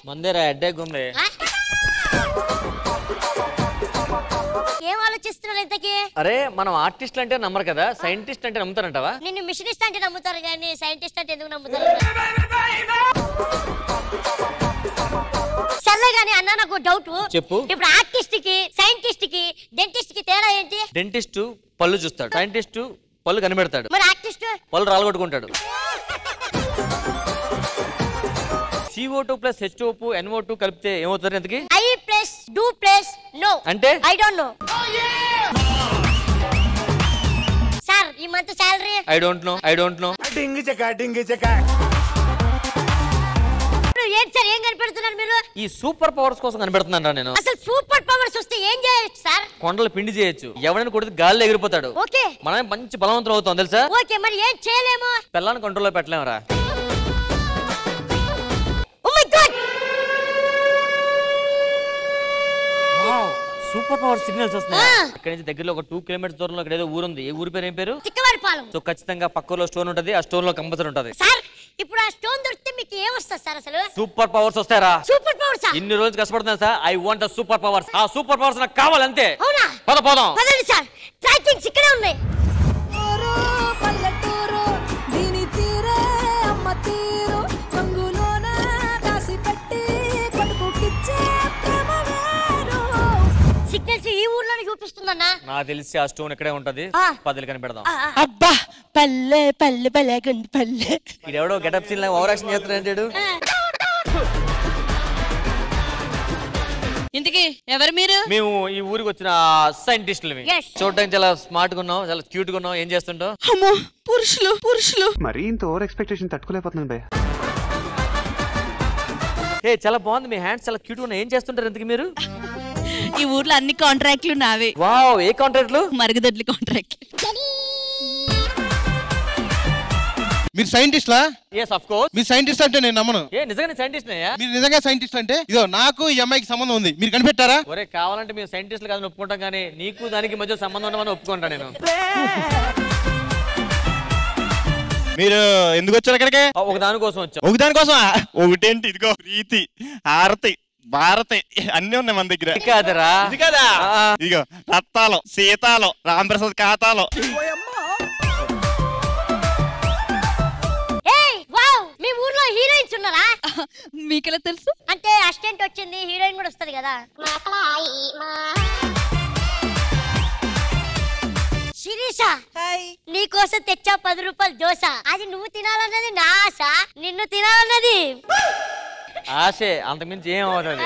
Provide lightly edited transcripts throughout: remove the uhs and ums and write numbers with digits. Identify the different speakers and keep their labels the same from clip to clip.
Speaker 1: మందేరా headache ఉంది.
Speaker 2: ఏం ఆలోచిస్తున్నారు ఇంతకీ?
Speaker 1: అరే మనం ఆర్టిస్ట్ అంటే నమ్మరు కదా, సైంటిస్ట్ అంటే నమ్ముతారంటావా?
Speaker 2: నిన్ను మిషనిస్ట్ అంటే నమ్ముతారు కానీ సైంటిస్ట్ అంటే ఎందుకు నమ్ముతారు? సర్లే గానీ అన్న నాకు డౌట్
Speaker 1: చెప్పు.
Speaker 2: ఇప్పుడు ఆర్టిస్ట్ కి సైంటిస్ట్ కి డెంటిస్ట్ కి తేడా ఏంటి?
Speaker 1: డెంటిస్ట్ పళ్ళు చూస్తాడు, సైంటిస్ట్ పళ్ళు కనిపెడతాడు,
Speaker 2: మరి ఆర్టిస్ట్
Speaker 1: పళ్ళు రాలగొట్టుకుంటాడు. CO2 + H2O NO2 కలిపితే ఏమవుతుంది ఎంతకి?
Speaker 2: I + do + no
Speaker 1: అంటే
Speaker 2: I don't know. సార్ ఈ month salary
Speaker 1: I don't know.
Speaker 3: డింగి చెక
Speaker 2: ఏంటి సార్ ఏం కనిపెడుతున్నారు మీరు?
Speaker 1: ఈ సూపర్ పవర్స్ కోసం కనిపెడుతున్నాను నేను.
Speaker 2: అసలు సూపర్ పవర్స్ వస్తే ఏం చేయొచ్చు సార్?
Speaker 1: కొండలు పిండి చేయొచ్చు, ఎవరైనా కొడితే గాల్లో ఎగిరిపోతాడు.
Speaker 2: ఓకే
Speaker 1: మనమే మంచి బలవంతులు అవుతాం తెలుసా?
Speaker 2: ఓకే మరి ఏం చేయలేము?
Speaker 1: పిల్లని కంట్రోల్లో పెట్టలేమరా. సూపర్ పవర్ సిగ్నల్స్ వస్తున్నాయి. ఇక్కడ నుంచి దగ్గరలో ఒక 2 కిలోమీటర్స్ దూరంలో ఇక్కడ ఏదో ఊరుంది. ఏ ఊరి పేరు ఏం పేరు?
Speaker 2: తిక్కవారిపాలెం.
Speaker 1: సో ఖచ్చితంగా పక్కలో స్టోన్ ఉంటది, ఆ స్టోన్ లో కంపల్సరీ ఉంటది.
Speaker 2: సార్ ఇప్పుడు ఆ స్టోన్ దొరికితే మీకు ఏం వస్తుంది సార్? అసలు
Speaker 1: సూపర్ పవర్స్ వస్తారా?
Speaker 2: సూపర్ పవర్స్
Speaker 1: ఇన్ని రోజులు కష్టపడుతున్నా sir. I want the super powers. ఆ సూపర్ పవర్స్ నాకు కావాలంతే.
Speaker 2: అవునా?
Speaker 1: పోదాం
Speaker 2: పదండి సార్, ట్రాకింగ్స్ ఇక్కడే ఉన్నాయి. సిగ్నల్స్ ఈ ఊర్లోనే చూపిస్తుందన్నా.
Speaker 1: నాకు తెలిసి ఆ స్టోన్ ఇక్కడే ఉంటది. పదిలు కనిపెడదాం.
Speaker 4: అబ్బా పల్లె పల్లె పల్లె గుండి పల్లె.
Speaker 1: ఇడెవడో గెటప్ సీన్ లాగా ఓవర్ యాక్షన్ చేస్తున్నాడు.
Speaker 4: ఇంతకీ ఎవరు మీరు?
Speaker 1: మేము ఈ ఊరికి వచ్చిన సైంటిస్టులు. చూడడానికి చాలా స్మార్ట్ గా ఉన్నాం, చాలా క్యూట్ గా ఉన్నాం. ఏం చేస్తుంటాం?
Speaker 4: అమ్మో పురుషులు.
Speaker 5: మరి ఇంత ఓవర్ ఎక్స్పెక్టేషన్ తట్టుకోలేకపోతున్నాను భయ్య.
Speaker 1: ఏ చాలా బాగుంది, మీ హ్యాండ్స్ చాలా క్యూట్ గా ఉన్నాయి. ఏం చేస్తుంటారు ఇంతకీ మీరు?
Speaker 4: ఈ ఊర్లో అన్ని కాంట్రాక్ట్లు నావే.
Speaker 1: వావ్, ఏ కాంట్రాక్ట్లు?
Speaker 4: మరుగుదొడ్ల కాంట్రాక్ట్.
Speaker 6: మీరు సైంటిస్ట్లా?
Speaker 1: yes of course.
Speaker 6: మీరు సైంటిస్ట్ అంటే నేను నమ్మను.
Speaker 1: ఏ నిజంగానే సైంటిస్ట్ నయ్యా?
Speaker 6: మీరు నిజంగా సైంటిస్ట్ అంటే ఇదో నాకు ఈ అమ్మాయికి సంబంధం ఉంది, మీరు కనిపెట్టారా?
Speaker 1: ఒరే కావాలంటే మీరు సైంటిస్టులు కాదని ఒప్పుకుంటాం, కానీ నీకు దానికి మధ్య సంబంధం ఉండమని ఒప్పుకుంటా నేను.
Speaker 6: మీరు ఎందుకు వచ్చారు అక్కడికి?
Speaker 1: ఒక దాని కోసం వచ్చాం.
Speaker 6: ఒక దానికోసం? ఒకటేంటి, ఇదిగో ప్రీతి, హారతి, భారతి అన్ని ఉన్నాయి మన దగ్గర.
Speaker 1: కాదరా?
Speaker 6: ఇది కదా, ఇదిగో రత్తాలు, సీతాలు, రాంప్రసాద్ ఖాతాలు.
Speaker 2: మీ ఊర్లో హీరోయిన్స్ ఉన్నారా?
Speaker 4: మీకెలా తెలుసు?
Speaker 2: అంటే అసిస్టెంట్ వచ్చింది, హీరోయిన్ కూడా వస్తది కదా. శిరీష, నీకోసం తెచ్చా 10 రూపాయల దోశ. అది నువ్వు తినాలన్నది నా ఆశ, నిన్ను తినాలన్నది
Speaker 1: ఆశే, అంతకుమించి ఏం అవుతుంది?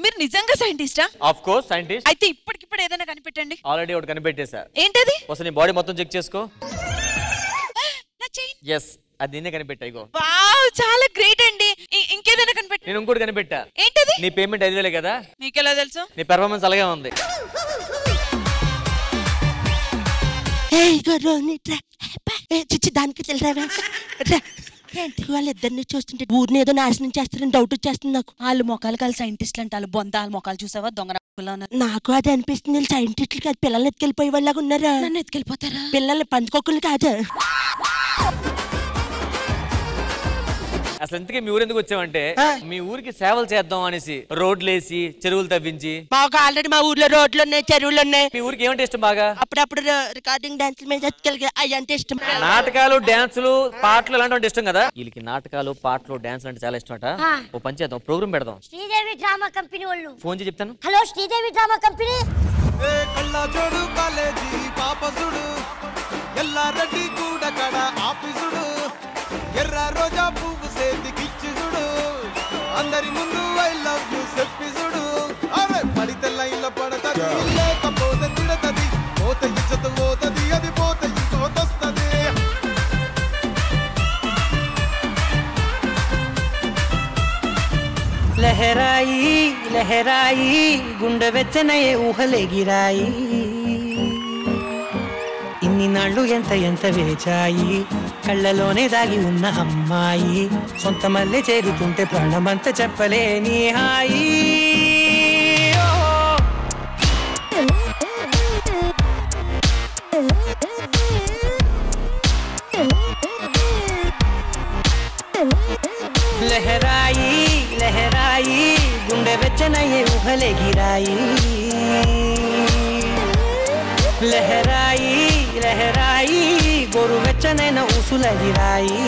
Speaker 4: మీరు నిజంగా సైంటిస్టా?
Speaker 1: Of course scientist.
Speaker 4: అయితే ఇప్పటికిప్పుడు ఏదైనా కనిపెట్టండి.
Speaker 1: ఆల్రెడీ ఒకటి కనిపెట్టేశా.
Speaker 4: ఏంటది?
Speaker 1: ఒకసారి నీ బాడీ మొత్తం చెక్ చేసుకో.
Speaker 4: నా చైన్.
Speaker 1: ఎస్, అది నిన్నే కనిపెట్టా. ఇగో
Speaker 4: వావ్, చాలా గ్రేట్ అండి. ఇంకేదైనా కనిపెట్టు.
Speaker 1: నేను ఇంకోటి కనిపెట్టా.
Speaker 4: ఏంటది?
Speaker 1: నీ పేమెంట్ 5,000 కదా.
Speaker 4: మీకెలా తెలుసు?
Speaker 1: నీ పెర్ఫార్మెన్స్ అలాగే ఉంది.
Speaker 4: చిచ్చి దానికి తెలిరావా? వాళ్ళిద్దరిని చూస్తుంటే ఊరిని ఏదో నాశనం చేస్తారని డౌట్ వచ్చేస్తుంది నాకు. వాళ్ళు మొక్కలు కాదు సైంటిస్టులు అంటే, వాళ్ళు బొంద వాళ్ళ మొక్కలు చూసావా దొంగ ఉన్నారు. నాకు అది అనిపిస్తుంది, వీళ్ళు సైంటిస్టులు కాదు, పిల్లల్ని ఎత్తుకెళ్ళిపోయే వాళ్ళగా ఉన్నారా? నన్ను ఎత్తుకెళ్ళిపోతారా? పిల్లల్ని పంచుకోకులు కాదు.
Speaker 1: అసలు ఇంతకీ మీ ఊరు ఎందుకు వచ్చామంటే, మీ ఊరికి సేవలు చేద్దాం అనేసి రోడ్లు వేసి చెరువులు తవ్వించి.
Speaker 4: మాకు ఆల్రెడీ మా ఊర్లో రోడ్లు ఉన్నాయి, చెరువులు ఉన్నాయి.
Speaker 1: మీ ఊరికి ఏమంటే ఇష్టం బాగా?
Speaker 4: అప్పుడప్పుడు రికార్డింగ్ డాన్సులు మీద అవి అంటే ఇష్టం.
Speaker 1: నాటకాలు, డాన్సులు, పాటలు ఇలాంటి ఇష్టం కదా. వీళ్ళకి నాటకాలు, పాటలు, డాన్సులు అంటే చాలా ఇష్టం అట. ఓ పని చేద్దాం, ప్రోగ్రామ్ పెడదాం.
Speaker 2: శ్రీదేవి డ్రామా కంపెనీ వాళ్ళు
Speaker 1: ఫోన్ చేసి చెప్తాను.
Speaker 2: Hello Sridevi drama company.
Speaker 3: కళ్ళజోడు కాలేజీ పాపసుడు ఎల్లారెడ్డి కూడా కడ ఆఫీసుడు ఎర్ర రోజా పువ్వు సేతికిచ్చుడు అందరి ముందు ఐ లవ్ యూ చెప్పిసుడు. అరే పడితే లైన్లో పడతది, లేకపోతే తిడతది, పోతే ఇచ్చత పోతది, అది పోతే ఇంకోతొస్తది.
Speaker 7: లహరాయి లహరాయి గుండె వెచ్చనయే ఊహలెగిరాయి. ఇన్ని నాళ్ళు ఎంత ఎంత వేచాయి, కళ్ళలోనే దాగి ఉన్న అమ్మాయి. సొంత మల్లె చేరుతుంటే ప్రాణమంత చెప్పలేని హాయి. లహరాయి లహరాయి గుండె వెచ్చనయ్యే ఊహలే గిరాయి లహరాయి లహరాయి గోరు వెచ్చనైన ఊసుల గిరాయి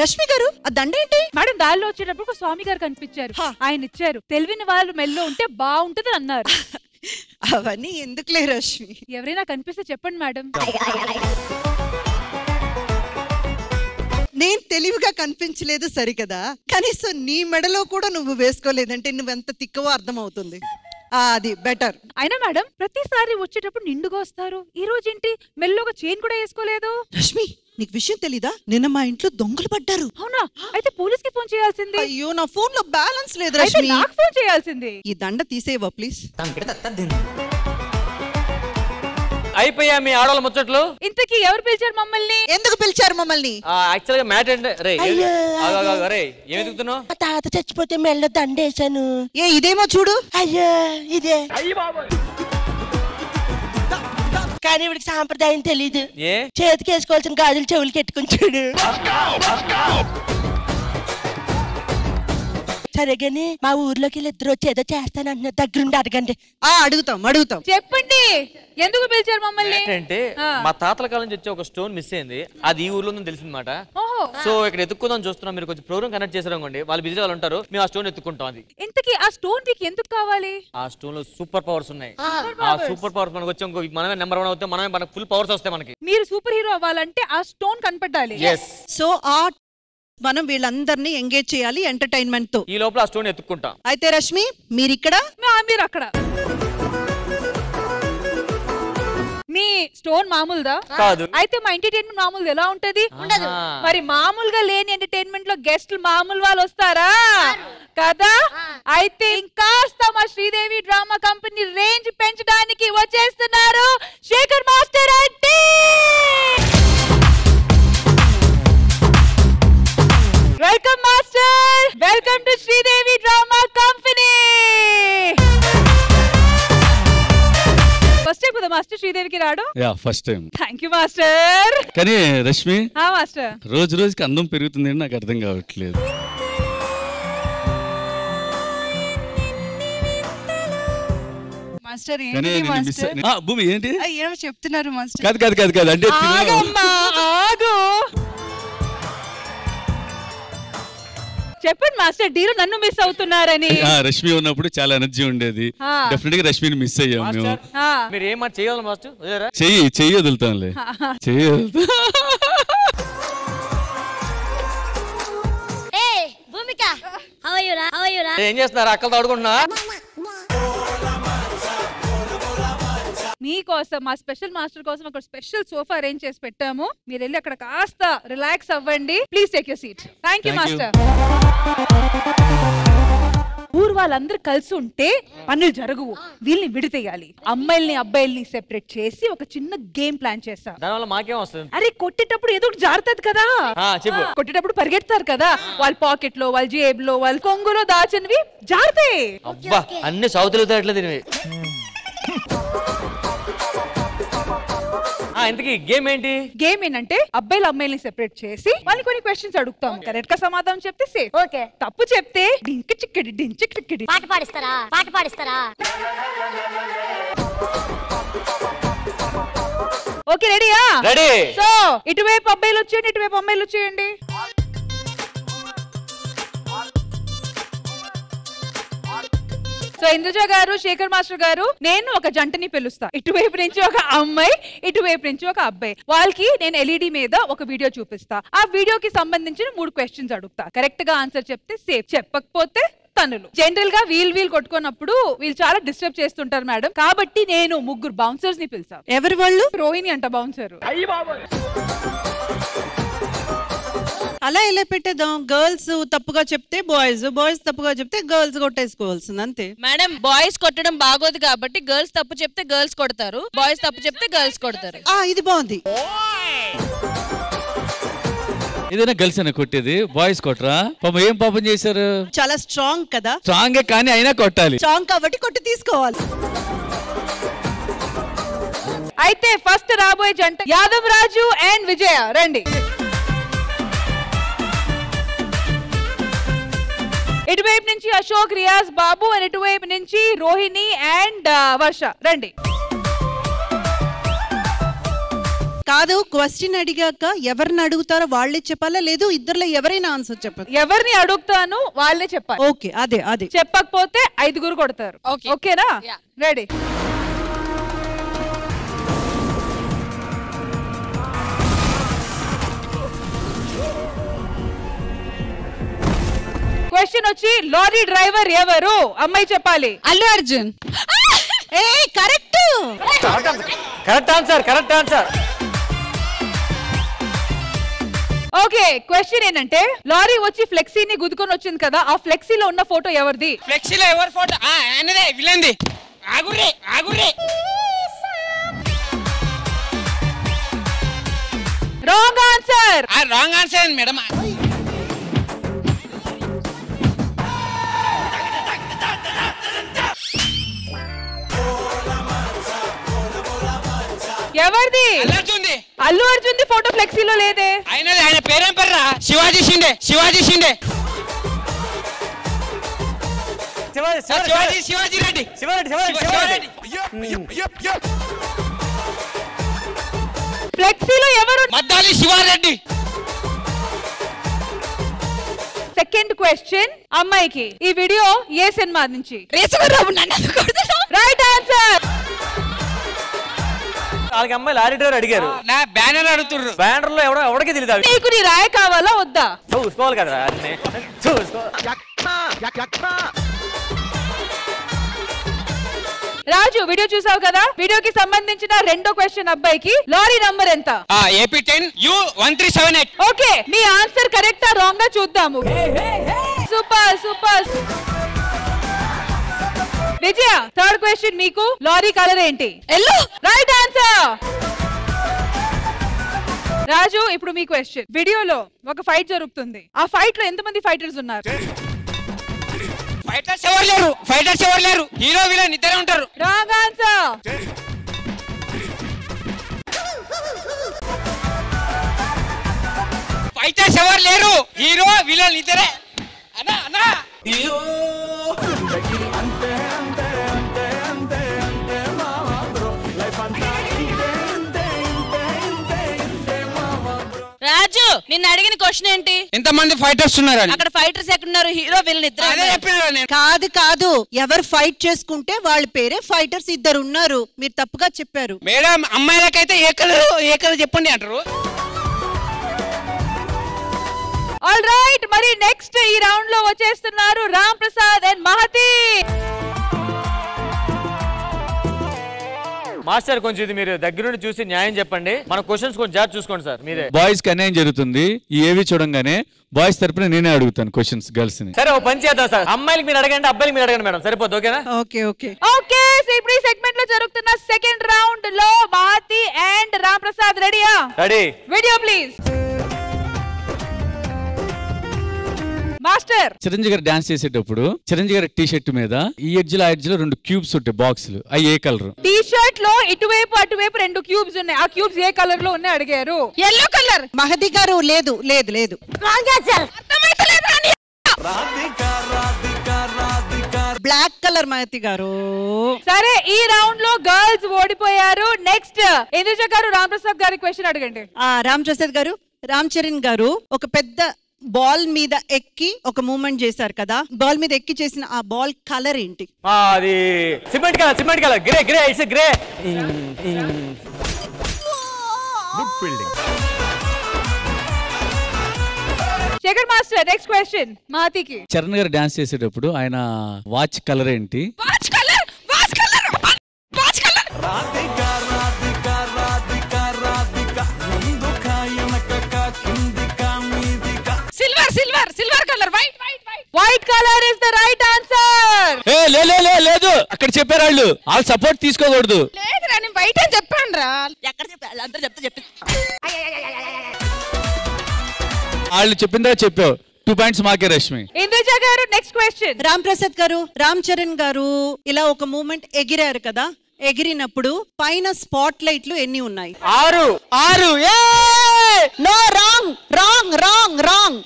Speaker 8: రష్మి గారు ఆ దండ ఏంటి?
Speaker 9: మేడం దారిలో వచ్చేటప్పుడు ఒక స్వామి గారు కనిపించారు, ఆయన ఇచ్చారు. తెలివిన వాళ్ళు మెల్లో ఉంటే బాగుంటది అన్నారు.
Speaker 8: అవన్నీ ఎందుకులే రష్మి.
Speaker 9: ఎవరైనా కనిపిస్తే చెప్పండి మేడం.
Speaker 8: నేను తెలివిగా కనిపించలేదు సరికదా, కనీసం నీ మెడలో కూడా నువ్వు వేసుకోలేదంటే నువ్వెంత తిక్కవో అర్థం అవుతుంది. అది బెటర్.
Speaker 9: అయినా మేడం ప్రతిసారి వచ్చేటప్పుడు నిండుగా వస్తారు, ఈ రోజు ఏంటి మెల్లోగా చైన్ కూడా వేసుకోలేదు?
Speaker 8: రష్మి నీకు విషయం తెలీదా? నిన్న మా ఇంట్లో దొంగలు పడ్డారు.
Speaker 9: అవునా? అయితే పోలీస్ కి ఫోన్ చేయాల్సింది.
Speaker 8: అయ్యో నా ఫోన్ లో బ్యాలెన్స్ లేదు రష్మి.
Speaker 9: నాకు ఫోన్ చేయాల్సింది.
Speaker 8: ఈ దండ తీసేవా ప్లీజ్.
Speaker 1: అయిపోయా మీ ఆడవాళ్ళ ముచ్చట్లు.
Speaker 9: ఇంతకీ ఎవరు పిలిచారు మమ్మల్ని?
Speaker 8: ఎందుకు పిలిచారు మమ్మల్ని?
Speaker 1: యాక్చువల్ గా మ్యాటర్ అంటే రే ఏం ఎదుగుతున్నావు?
Speaker 4: మా తాత చచ్చిపోతే మెల్ల దండేశాను.
Speaker 8: ఇదేమో చూడు.
Speaker 4: అయ్యో ఇదే. కానీ ఇవిడికి సాంప్రదాయం తెలీదు. చేతికి వేసుకోవాల్సిన గాజులు చెవులకి ఎట్టుకుని చూడు. సరేగాని మా ఊర్లోకి ఇద్దరు వచ్చి ఏదో చేస్తానంటున్నారు, దగ్గరుండి అడగండి.
Speaker 8: అడుగుతాం
Speaker 9: చెప్పండి ఎందుకు పిలిచారు మమ్మల్ని?
Speaker 1: అంటే మా తాతల కాలం నుంచి వచ్చే ఒక స్టోన్ మిస్ అయింది, అది ఈ ఊర్లో ఉందని తెలిసిందన్నమాట. సో ఇక్కడ ఎత్తుక్కుందాం చూస్తున్నాం, మీరు కొంచెం ప్రోగ్రామ్ కనెక్ట్ చేసారు అనుకోండి, వాళ్ళు బిజీ వాళ్ళు ఉంటారు, మేము ఆ స్టోన్ ఎత్తుకుంటాం. అది
Speaker 9: ఇంతకీ ఆ స్టోన్ మీకు ఎందుకు కావాలి?
Speaker 1: ఆ స్టోన్ లో సూపర్ పవర్స్ ఉన్నాయి. ఆ సూపర్ పవర్స్ మనకు వచ్చి మనమే నెంబర్ 1 అవుతాం, మనకు ఫుల్ పవర్స్ వస్తాయి. మనకి
Speaker 9: మీరు సూపర్ హీరో అవ్వాలంటే ఆ స్టోన్ కనపడాలి.
Speaker 8: సో మనం వీళ్ళందరినీ ఎంగేజ్ చేయాలి ఎంటర్టైన్మెంట్ తో.
Speaker 1: ఈ లోపల ఆ స్టోన్ ఎత్తుకుంటాం.
Speaker 8: అయితే రష్మి మీరిక్కడ,
Speaker 9: మీరు అక్కడ. మీ స్టోన్ మామూలుదా?
Speaker 1: కాదు.
Speaker 9: అయితే మా ఎంటర్టైన్మెంట్ మామూలు ఎలా ఉంటది? ఉండదు. మరి మామూలుగా లేని ఎంటర్టైన్మెంట్ లో గెస్ట్లు మామూలు వాళ్ళు వస్తారా కదా? అయితే ఇంకాస్త మా శ్రీదేవి డ్రామా కంపెనీ రేంజ్ పెంచడానికి వచ్చేస్తున్నారు శేఖర్ మాస్టర్ అంటే. Welcome master, welcome to Sridevi drama company. First time కదా మాస్టర్ శ్రీదేవికి రావడం?
Speaker 10: First time.
Speaker 9: Thank you master.
Speaker 10: కానీ రష్మి
Speaker 9: మాస్టర్
Speaker 10: రోజు రోజుకి అందం పెరుగుతుంది, నాకు అర్థం కావట్లేదు.
Speaker 11: మాస్టర్
Speaker 10: భూమి ఏంటి
Speaker 11: ఏమో చెప్తున్నారు మాస్టర్?
Speaker 10: కాదు కాదు కాదు కాదు అంటే
Speaker 9: చెప్పండి మాస్టర్, డీలో నన్ను మిస్ అవుతున్నారని.
Speaker 10: రష్మి ఉన్నప్పుడు చాలా ఎనర్జీ ఉండేది, డెఫినెట్ గా రష్మిని మిస్ అయ్యాం మేము.
Speaker 1: మీరు ఏమన్నా చేయాలి మాస్టర్?
Speaker 10: చెయ్యి వదులుతాంలే, చెయ్యి వదులుతా.
Speaker 2: భూమిక
Speaker 1: ఏం చేస్తున్నారు? అక్కలతో ఆడుకుంటున్నా?
Speaker 9: మీకోసం మా స్పెషల్ మాస్టర్ కోసం ఒక స్పెషల్ సోఫా అరేంజ్ చేసి పెట్టాము, మీరు వెళ్ళి అక్కడ కాస్త రిలాక్స్ అవ్వండి. Please take your seat. Thank you master. ఊరు వాళ్ళందరూ కలిసి ఉంటే పనులు జరగవు, వీళ్ళని విడితేయాలి. అమ్మాయిల్ని అబ్బాయిల్ని సెపరేట్ చేసి ఒక చిన్న గేమ్ ప్లాన్ చేస్తాం.
Speaker 1: దానివల్ల మాకేం వస్తుంది?
Speaker 9: అరే కొట్టేటప్పుడు ఏదో ఒకటి జారుతుంది కదా, కొట్టేటప్పుడు పరిగెడతారు కదా, వాళ్ళ పాకెట్ లో, వాళ్ళ జేబులో, వాళ్ళ కొంగులో దాచినవి జారుతాయి.
Speaker 1: అబ్బా అన్ని సౌతులు తినవి. ఇంతకీ గేమ్ ఏంటి?
Speaker 9: గేమ్ ఏంటంటే అబ్బాయిలు అమ్మాయిల్ని సెపరేట్ చేసి వాళ్ళని కొన్ని క్వశ్చన్స్ అడుగుతాం, కరెక్ట్ గా సమాధానం చెప్తే సేఫ్.
Speaker 2: ఓకే.
Speaker 9: తప్పు చెప్తే డింక్ చిక్కడి డింక్ చిక్కడి.
Speaker 2: పాట పాడిస్తారా?
Speaker 9: ఓకే రెడీయా?
Speaker 1: రెడీ.
Speaker 9: సో ఇటువైపు అబ్బాయిలు వచ్చేయండి, ఇటువైపు అమ్మాయిలు వచ్చేయండి. సో ఇంద్రజ గారు, శేఖర్ మాస్టర్ గారు, నేను ఒక జంటని పిలుస్తా. ఇటువైపు నుంచి ఒక అమ్మాయి, ఇటువైపు నుంచి ఒక అబ్బాయి. వాళ్ళకి నేను ఎల్ఈడి మీద ఒక వీడియో చూపిస్తా, ఆ వీడియోకి సంబంధించిన 3 క్వశ్చన్స్ అడుగుతా. కరెక్ట్ గా ఆన్సర్ చెప్తే సేఫ్, చెప్పకపోతే తనులు. జనరల్ గా వీల్ కొట్టుకున్నప్పుడు వీళ్ళు చాలా డిస్టర్బ్ చేస్తుంటారు మేడం, కాబట్టి నేను 3 బౌన్సర్స్ ని పిలిచా.
Speaker 8: ఎవరు వాళ్ళు?
Speaker 9: రోహిణి అంట బౌన్సర్.
Speaker 8: అలా ఎలా పెట్టేద్దాం? గర్ల్స్ తప్పుగా చెప్తే బాయ్స్, బాయ్స్ తప్పుగా చెప్తే గర్ల్స్ కొట్టేసుకోవాల్సింది అంతే.
Speaker 11: మేడం బాయ్స్ కొట్టడం బాగోదు కాబట్టి గర్ల్స్ తప్పు చెప్తే గర్ల్స్ కొడతారు, బాయ్స్ తప్పు చెప్తే గర్ల్స్ కొడతారు.
Speaker 8: ఇది బాగుంది.
Speaker 10: ఏదైనా గర్ల్స్ అయినా కొట్టేది, బాయ్స్ కొట్టరా? పాపం ఏం పాపం చేశారు?
Speaker 8: చాలా స్ట్రాంగ్ కదా?
Speaker 10: స్ట్రాంగే కానీ అయినా కొట్టాలి.
Speaker 8: స్ట్రాంగ్ కాబట్టి కొట్టి తీసుకోవాలి.
Speaker 9: అయితే ఫస్ట్ రాబోయే జంట యాదవ్ రాజు అండ్ విజయ రండి. ఇటువైపు నుంచి అశోక్, రియాజ్, బాబు అండ్ ఇటువైపు నుంచి రోహిణి అండ్ వర్ష రండి.
Speaker 8: కాదు, క్వశ్చన్ అడిగాక ఎవరిని అడుగుతారో వాళ్ళే చెప్పాలా, లేదు ఇద్దరులో ఎవరైనా ఆన్సర్ చెప్పాలి?
Speaker 9: ఎవరిని అడుగుతాను వాళ్ళే చెప్పాలి.
Speaker 8: ఓకే, అదే అదే.
Speaker 9: చెప్పకపోతే 5 కొడతారు. ఓకేనా? రెడీ. క్వశ్చన్ వచ్చి లారీ డ్రైవర్ ఎవరు? అమ్మాయి చెప్పాలి.
Speaker 11: అల్లు అర్జున్.
Speaker 8: ఏ correct.
Speaker 1: Correct answer, correct answer.
Speaker 9: Okay, question ఏంటంటే లారీ వచ్చి ఫ్లెక్సీని గుద్దుకొని వచ్చింది కదా, ఆ ఫ్లెక్సీలో ఉన్న ఫోటో ఎవరిది?
Speaker 12: ఫ్లెక్సీలో ఎవరి ఫోటో? ఆయనదే, విలన్ది. ఆగుర్రే ఆగుర్రే.
Speaker 9: Wrong answer.
Speaker 12: Wrong answer madam.
Speaker 9: ఎవరిది? అల్లు అర్జున్ ది ఫోటో ఫ్లెక్సీలో లేదే.
Speaker 12: ఆయన పేరేం పేర్రా? శివాజీ షిండే. శివాజీ షిండే. శివాజీ రెడ్డి.
Speaker 9: ఫ్లెక్సీలో ఎవరు?
Speaker 12: మద్దాలి శివారెడ్డి.
Speaker 9: సెకండ్ క్వశ్చన్ అమ్మాయికి. ఈ వీడియో ఏ సినిమా నుంచి? Right answer.
Speaker 1: వాళ్ళకి అమ్మాయి లారీ డ్రైవర్ అడిగారు.
Speaker 12: నా బ్యానర్ అడుగుతుర్రు.
Speaker 1: బ్యానర్ లో ఎవరికి తెలియదు.
Speaker 9: నీకు నీ రాయ కావాలా వద్దా?
Speaker 1: చూసుకోవాలి కదా.
Speaker 9: రాజు వీడియో చూసావు కదా, వీడియోకి సంబంధించిన రెండో క్వశ్చన్ అబ్బాయికి. లారీ నంబర్ ఎంత?
Speaker 12: AP10 U1378.
Speaker 9: ఓకే, మీ ఆన్సర్ కరెక్టా రాంగ్ చూద్దాము. Super super. Vijaya third question మీకు. లారీ కలర్ ఏంటి? ఎల్లో. Right answer. రాజు ఇప్పుడు మీ క్వశ్చన్. వీడియోలో ఒక ఫైట్ జరుగుతుంది, ఆ ఫైట్ లో ఎంతమంది ఫైటర్స్ ఉన్నారు?
Speaker 12: ఫైటర్స్ ఎవరు లేరు. హీరో విలన్ ఇద్దరే ఉంటారు.
Speaker 9: Wrong answer.
Speaker 12: ఫైటర్స్ ఎవరు లేరు. హీరో విలన్ ఇద్దరే. అన్నా అన్నా.
Speaker 11: రాజు నిన్ను అడిగిన క్వశ్చన్ ఏంటి?
Speaker 12: ఎంతమంది ఫైటర్స్ ఉన్నారు?
Speaker 11: అక్కడ ఫైటర్స్ ఎక్కడున్నారు? హీరో విలన్ ఇద్దరు.
Speaker 8: కాదు కాదు, ఎవరు ఫైట్ చేసుకుంటే వాళ్ళ పేరే ఫైటర్స్ ఇద్దరు ఉన్నారు. మీరు తప్పుగా చెప్పారు
Speaker 12: మేడం. అమ్మాయిలకైతే ఏ కలర్ చెప్పండి అంటారు.
Speaker 9: ఆల్ రైట్, మరి నెక్స్ట్ ఈ రౌండ్ లో వచ్చేస్తున్నారు రామ్ ప్రసాద్ అండ్ మహతి.
Speaker 1: మాస్టర్ కొంచెం ఇది మీరు దగ్గర నుండి చూసి న్యాయం చెప్పండి. మన క్వశ్చన్స్ కొంచెం జాగ్రత్త చూసుకోండి సార్. మీరే
Speaker 10: బాయ్స్ కి అన్యాయం జరుగుతుంది. ఈ ఏవి చూడంగానే బాయ్స్ తరపున నేనే అడుగుతాను క్వశ్చన్స్ గర్ల్స్ ని.
Speaker 1: సరే, ఓ పని చేద్దాం సార్. అమ్మాయిలకి మీరు అడగండి, అబ్బాయిలకి మీరు అడగండి మేడం. సరిపోద్ది. ఓకేనా?
Speaker 8: Okay okay
Speaker 9: okay. సో ఇప్పుడు ఈ సెగ్మెంట్ లో జరుగుతున్న సెకండ్ రౌండ్ లో మహతి అండ్ రామ్ ప్రసాద్ రెడీయా?
Speaker 1: Ready.
Speaker 9: Video please. Master
Speaker 10: Chiranjeevi గారు డాన్స్ చేసేటప్పుడు చిరంజీవి గారి టీ షర్ట్ మీద ఈ ఎడ్జ్ లో ఆ ఎడ్జ్ లో 2 క్యూబ్స్ ఉంటాయి, బాక్సులు. అవి ఏ కలర్?
Speaker 9: టీ షర్ట్ లో ఇటువైపు అటువైపు 2 క్యూబ్స్ ఉన్నాయి. ఆ క్యూబ్స్ ఏ కలర్ లో ఉన్నాయి అడిగారు.
Speaker 11: Yellow colour.
Speaker 8: మహతి గారు లేదు లేదు లేదు. బ్లాక్ కలర్ మహతి గారు.
Speaker 9: సరే, ఈ రౌండ్ లో గర్ల్స్ ఓడిపోయారు. నెక్స్ట్ ఇంద్రజ గారు రామ్ ప్రసాద్ గారి క్వశ్చన్ అడగండి.
Speaker 8: రామ్ ప్రసాద్ గారు, రామ్ చరణ్ గారు ఒక పెద్ద బాల్ మీద ఎక్కి ఒక మూమెంట్ చేశారు కదా, బాల్ మీద ఎక్కి చేసిన ఆ బాల్ కలర్ ఏంటి?
Speaker 1: అది cement colour. Cement colour. Grey. Grey. It's grey.
Speaker 13: Good fielding.
Speaker 9: Shekhar master next question మహతికి.
Speaker 10: చరణ్ గారు డాన్స్ చేసేటప్పుడు ఆయన వాచ్ కలర్ ఏంటి?
Speaker 11: Watch colour. Watch colour. Watch colour.
Speaker 3: Radhika Radhika Radhika Radhika ముందుకా వెనకకా కిందికా మీదికా.
Speaker 11: Silver silver silver colour. White white white.
Speaker 9: White colour is the right answer.
Speaker 10: లేదు, అక్కడ చెప్పారు వాళ్ళు సపోర్ట్ తీసుకోకూడదు.
Speaker 11: లేదురా, నేను వైట్ అని చెప్పాను రా.
Speaker 4: ఎక్కడ చెప్పారు? అందరూ చెప్తే
Speaker 10: వాళ్ళు చెప్పిందా చెప్పావు. 2 పాయింట్స్ మాకే రష్మి.
Speaker 9: ఇంద్రజ గారు నెక్స్ట్ క్వశ్చన్.
Speaker 8: రామ్ ప్రసాద్ గారు, రామ్ చరణ్ గారు ఇలా ఒక మూమెంట్ ఎగిరారు కదా, ఎగిరినప్పుడు పైన స్పాట్ లైట్లు ఎన్ని ఉన్నాయి?
Speaker 1: 6.
Speaker 8: No, wrong wrong wrong wrong.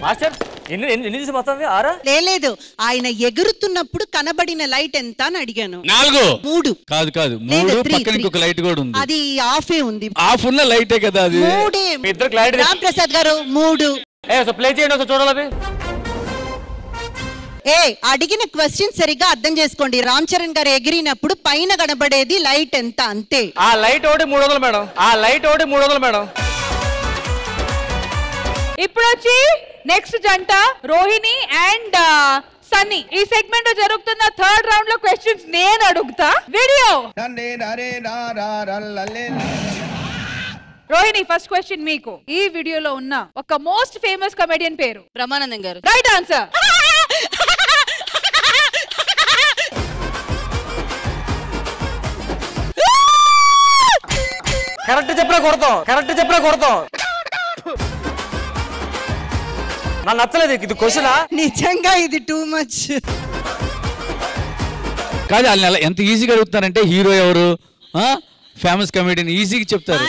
Speaker 1: Master ఎన్ని తీసి మొత్తం 6?
Speaker 8: లేదు, ఆయన ఎగురుతున్నప్పుడు కనబడిన లైట్ ఎంత అని అడిగాను.
Speaker 10: 4.
Speaker 8: 3.
Speaker 10: కాదు 3 పక్కన ఇంకొక లైట్ కూడా ఉంది.
Speaker 8: అది ఆఫే ఉంది.
Speaker 10: ఆఫ్ ఉన్న లైటే కదా అది.
Speaker 8: 3. రామ్ ప్రసాద్ గారు 3.
Speaker 1: ప్లే చేయండి చూడాలి.
Speaker 8: అడిగిన క్వశ్చన్ సరిగా అర్థం చేసుకోండి. రామ్ చరణ్ గారు ఎగిరినప్పుడు పైన కనబడేది లైట్ ఎంత అంతే.
Speaker 1: ఆ లైట్ ఒకటి 300 మేడం. మేడం.
Speaker 9: ఇప్పుడు వచ్చి నెక్స్ట్ జంట రోహిణి అండ్ సన్నీ. ఈ సెగ్మెంట్ లో జరుగుతున్న థర్డ్ రౌండ్ లో క్వశ్చన్స్ నేను అడుగుతా. వీడియో. రోహిణి, ఫస్ట్ క్వశ్చన్ మీకు. ఈ వీడియోలో ఉన్న ఒక మోస్ట్ ఫేమస్ కమెడియన్ పేరు?
Speaker 11: బ్రహ్మానందం గారు.
Speaker 9: Right answer.
Speaker 1: కరెక్ట్ చెప్పినా కొడతాం. నాకు నచ్చలేదు ఇది క్వశ్చన్.
Speaker 8: నిజంగా ఇది టూ మచ్.
Speaker 10: కాదు వాళ్ళు ఎంత ఈజీగా అడుగుతారంటే హీరో ఎవరు, ఫేమస్ కమెడియన్ ఈజీగా చెప్తారు.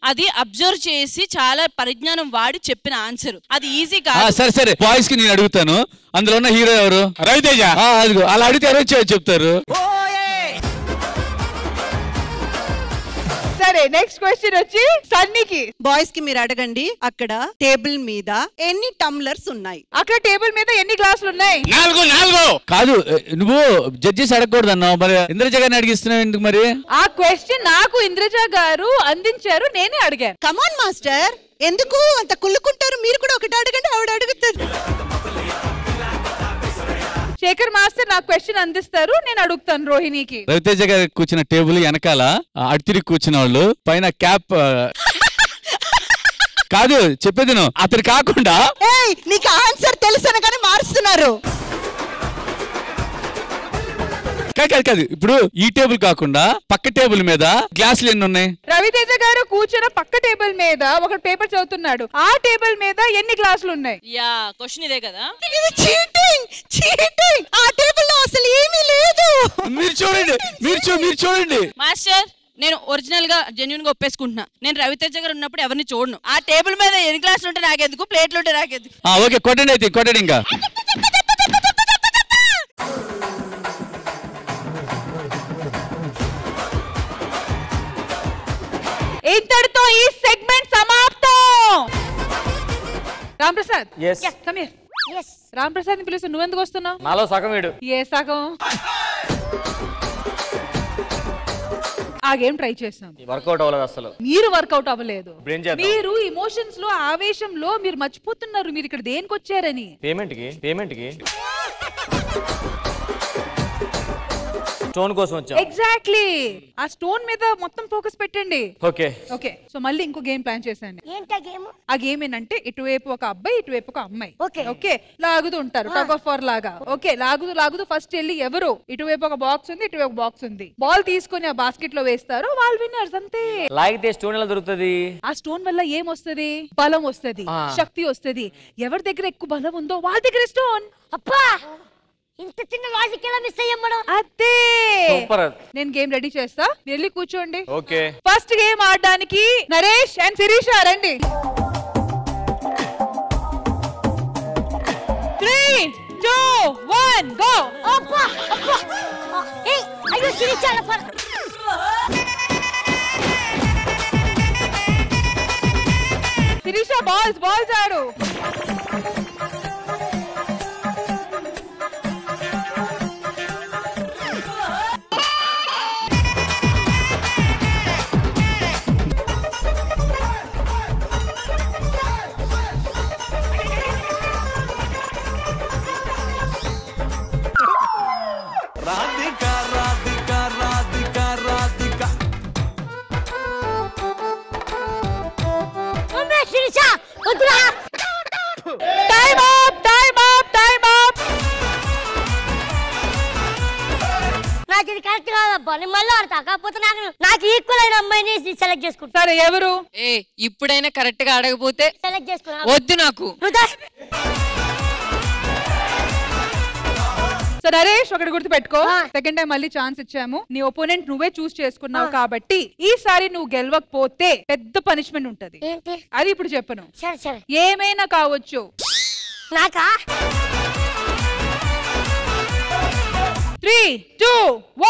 Speaker 11: అది అబ్జర్వ్ చేసి చాలా పరిజ్ఞానం వాడి చెప్పిన ఆన్సర్. అది ఈజీ కాదు.
Speaker 10: సరే బాయ్స్ కి నేను అడుగుతాను, అందులో ఉన్న హీరో ఎవరు?
Speaker 6: రవితేజ.
Speaker 10: అదిగో అలా అడిగితే ఎవరు చెప్తారు.
Speaker 9: సరే, నెక్స్ట్ క్వశ్చన్ వచ్చి సన్నీకి.
Speaker 8: బాయ్స్ కి మీరు అడగండి. అక్కడ టేబుల్ మీద ఎన్ని టమ్లర్స్ ఉన్నాయి?
Speaker 9: అక్కడ టేబుల్ మీద ఎన్ని గ్లాసులు ఉన్నాయి?
Speaker 6: 4.
Speaker 10: కాదు, నువ్వు జడ్జెస్ అడగకూడదు అన్నావు, మరి ఇంద్రజ గారిని అడిగిస్తున్నావు ఎందుకు మరి?
Speaker 9: ఆ క్వశ్చన్ నాకు ఇంద్రజ గారు అందించారు, నేనే అడిగాను.
Speaker 8: కమాన్ మాస్టర్, ఎందుకు అంత కుళ్ళుకుంటారు? మీరు కూడా ఒకటి అడగండి, ఆవిడ అడుగుతారు.
Speaker 9: శేఖర్ మాస్టర్ నాకు క్వశ్చన్ అందిస్తారు, నేను అడుగుతాను రోహిణికి.
Speaker 10: రవితేజ గారు కూర్చున్న టేబుల్ వెనకాల అటు తిరిగి కూర్చున్న వాళ్ళు పైన క్యాప్. కాదు చెప్పేది అతను కాకుండా.
Speaker 8: నీకు ఆన్సర్ తెలుసని కానీ మారుస్తున్నారు.
Speaker 10: కాదు, ఇప్పుడు ఈ టేబుల్ కాకుండా పక్క టేబుల్ మీద గ్లాసులు ఎన్ని ఉన్నాయి?
Speaker 9: రవితేజ గారు కూర్చున్న పక్క టేబుల్ మీద ఒక పేపర్ చదువుతున్నాడు. ఆ టేబుల్ మీద ఎన్ని గ్లాసులు ఉన్నాయి?
Speaker 11: క్వశ్చన్ ఇదే కదా.
Speaker 8: ఆ టేబుల్ లో అసలు ఏమీ లేదు.
Speaker 10: మీరు చూడండి
Speaker 11: మాస్టర్, నేను ఒరిజినల్ గా జెన్యూన్ గా ఒప్పేసుకుంటున్నా. నేను రవితేజ గారు ఉన్నప్పుడు ఎవరిని చూడను. ఆ టేబుల్ మీద ఎన్ని గ్లాసులు ఉంటే నాకెందుకు, ప్లేట్లు ఉంటే నాకెందుకు.
Speaker 10: ఓకే, కొట్టండి ఇంకా.
Speaker 9: ఇంతటితో ఈ సెగ్మెంట్ సమాప్తం. Ram Prasad, come here. రామ్ ప్రసాద్ ని పిలుస్తూ నువ్వెందుకు వస్తున్నావు?
Speaker 1: నాలో సగం వీడు.
Speaker 9: ఏ సగం? ఆ గేమ్ ట్రై చేసాం,
Speaker 1: వర్కౌట్ అవ్వలేదు అసలు.
Speaker 9: మీరు వర్కౌట్ అవ్వలేదు. మీరు ఇమోషన్స్ లో, ఆవేశంలో మీరు మర్చిపోతున్నారు మీరు ఇక్కడ దేనికి వచ్చారని.
Speaker 1: పేమెంట్ కి స్టోన్ కోసం వచ్చాం.
Speaker 9: ఎగ్జాక్ట్లీ, ఆ స్టోన్ మీద మొత్తం ఫోకస్ పెట్టండి.
Speaker 1: ఓకే.
Speaker 9: సో మళ్ళీ ఇంకో గేమ్ ప్లాన్ చేశాను. ఆ గేమ్ ఏంటంటే ఇటువైపు ఒక అబ్బాయి, ఇటువైపు ఒక అమ్మాయి. ఓకే, లాగుతూ ఉంటారు, టగ్ ఆఫ్ వార్ లాగా. ఓకే, లాగుతూ ఫస్ట్ వెళ్ళి ఎవరు ఇటువైపు ఒక బాక్స్ ఉంది, ఇటువైపు బాక్స్ ఉంది, బాల్ తీసుకొని ఆ బాస్కెట్ లో వేస్తారు, వాళ్ళు విన్నర్స్. అంతే.
Speaker 1: లాగితే స్టోన్ ఎలా దొరుకుతుంది?
Speaker 9: ఆ స్టోన్ వల్ల ఏమొస్తుంది? బలం వస్తుంది, శక్తి వస్తుంది. ఎవరి దగ్గర ఎక్కువ బలం ఉందో వాళ్ళ దగ్గర స్టోన్.
Speaker 2: అప్పా, ఇంత చిన్న లాజిక్ ఎలా మిస్ అయ్యాం మనం?
Speaker 9: అదే.
Speaker 1: సూపర్.
Speaker 9: నేను గేమ్ రెడీ చేస్తా, వెళ్ళి కూర్చోండి.
Speaker 1: ఓకే.
Speaker 9: ఫస్ట్ గేమ్ ఆడడానికి నరేష్ అండ్ శిరీష రండి. 3, 2, 1 గో.
Speaker 2: అప్పా. ఏయ్, అయ్యో శిరీష
Speaker 9: శిరీష బాల్స్ ఆడు.
Speaker 2: నాకు ఇది కరెక్ట్ కాదబ్బా, నేను మళ్ళీ ఆడతా. కాకపోతే నాకు ఈక్వల్ అయిన అమ్మాయిని సెలెక్ట్ చేసుకుంటా.
Speaker 9: సరే, ఎవరు?
Speaker 11: ఇప్పుడైనా కరెక్ట్ గా అడగపోతే
Speaker 2: సెలెక్ట్ చేసుకున్నా.
Speaker 11: వద్దు నాకు.
Speaker 9: నరేష్ ఒకటి గుర్తు పెట్టుకో, సెకండ్ టైం మళ్ళీ ఛాన్స్ ఇచ్చాము. నీ ఒపోనెంట్ నువ్వే చూస్ చేసుకున్నావు కాబట్టి ఈసారి నువ్వు గెలవకపోతే పెద్ద పనిష్మెంట్ ఉంటది. అది ఇప్పుడు చెప్పను, ఏమైనా కావచ్చు.
Speaker 2: నాకా
Speaker 9: 3, 2,